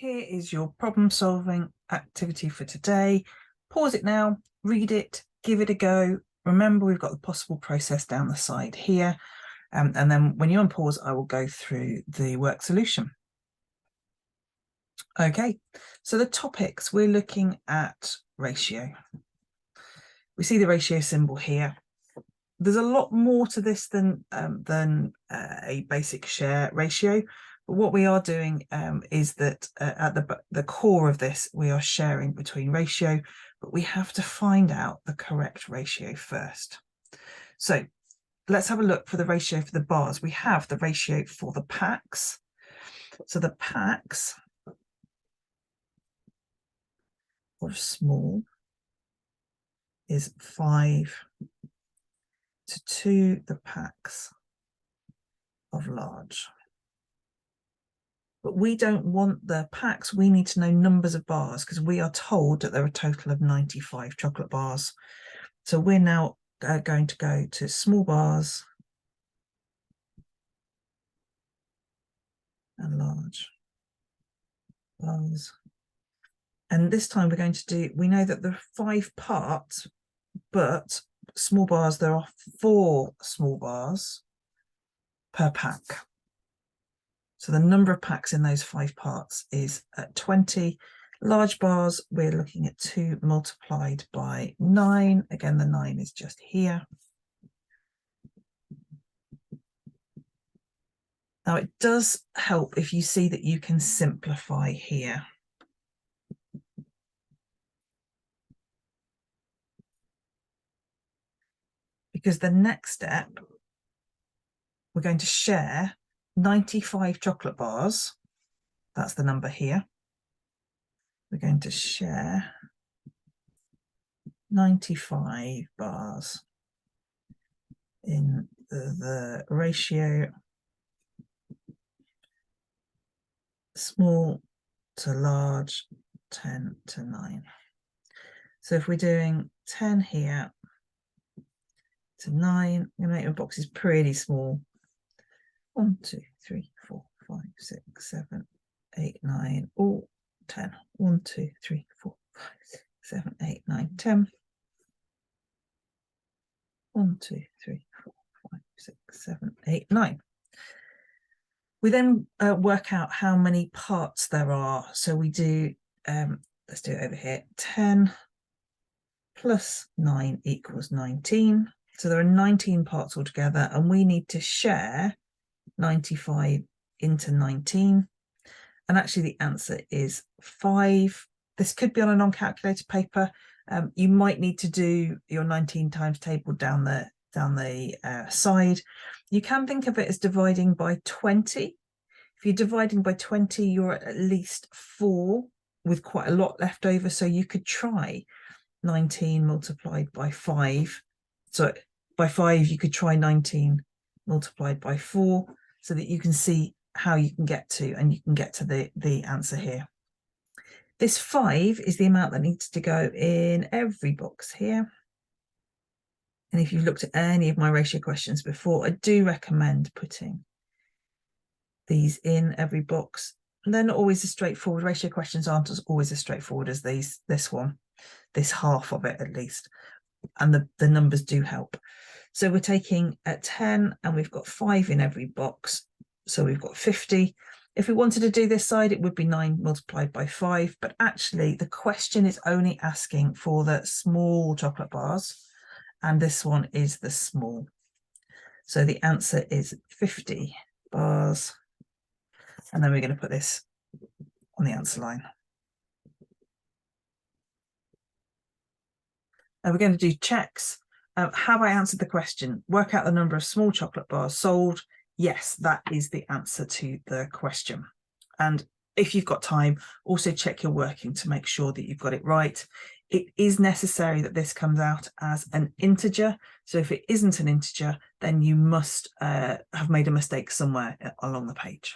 Here is your problem solving activity for today. Pause it now, read it, give it a go. Remember, we've got the possible process down the side here. And then when you're on pause, I will go through the work solution. Okay, so the topics, we're looking at ratio. We see the ratio symbol here. There's a lot more to this than a basic share ratio. But what we are doing is that at the core of this, we are sharing between ratio, but we have to find out the correct ratio first. So let's have a look for the ratio for the bars. We have the ratio for the packs. So the packs of small is 5 to 2 the packs of large. But we don't want the packs, we need to know numbers of bars because we are told that there are a total of 95 chocolate bars. So we're now going to go to small bars and large bars. And this time we're going to do, we know that there are 5 parts, but small bars, there are 4 small bars per pack. So the number of packs in those 5 parts is 20. Large bars, we're looking at 2 multiplied by 9. Again, the 9 is just here. Now, it does help if you see that you can simplify here. Because the next step, we're going to share 95 chocolate bars. That's the number here. We're going to share 95 bars in the ratio small to large, 10 to 9. So if we're doing 10 here to 9, I'm going to make my boxes pretty small. 1, 2, 3, 4, 5, 6, 7, 8, 9, all 10. 1, 2, 3, 4, 5, 6, 7, 8, 9, 10. 1, 2, 3, 4, 5, 6, 7, 8, 9. We then work out how many parts there are. So we do, let's do it over here, 10 plus 9 equals 19. So there are 19 parts altogether, and we need to share 95 into 19. And actually the answer is 5. This could be on a non-calculated paper. You might need to do your 19 times table down the side. You can think of it as dividing by 20. If you're dividing by 20, you're at least 4 with quite a lot left over. So you could try 19 multiplied by 5. So by 5, you could try 19 multiplied by 4 so that you can see how you can get to, and you can get to the answer here. This 5 is the amount that needs to go in every box here. And if you've looked at any of my ratio questions before, I do recommend putting these in every box. And they're not always as straightforward. Ratio questions aren't always as straightforward as this one, this half of it at least. And the numbers do help. So we're taking at 10 and we've got 5 in every box. So we've got 50. If we wanted to do this side, it would be 9 multiplied by 5. But actually, the question is only asking for the small chocolate bars. And this one is the small. So the answer is 50 bars. And then we're going to put this on the answer line. Now we're going to do checks. Have I answered the question? Work out the number of small chocolate bars sold. Yes, that is the answer to the question. And if you've got time, also check your working to make sure that you've got it right. It is necessary that this comes out as an integer. So if it isn't an integer, then you must have made a mistake somewhere along the page.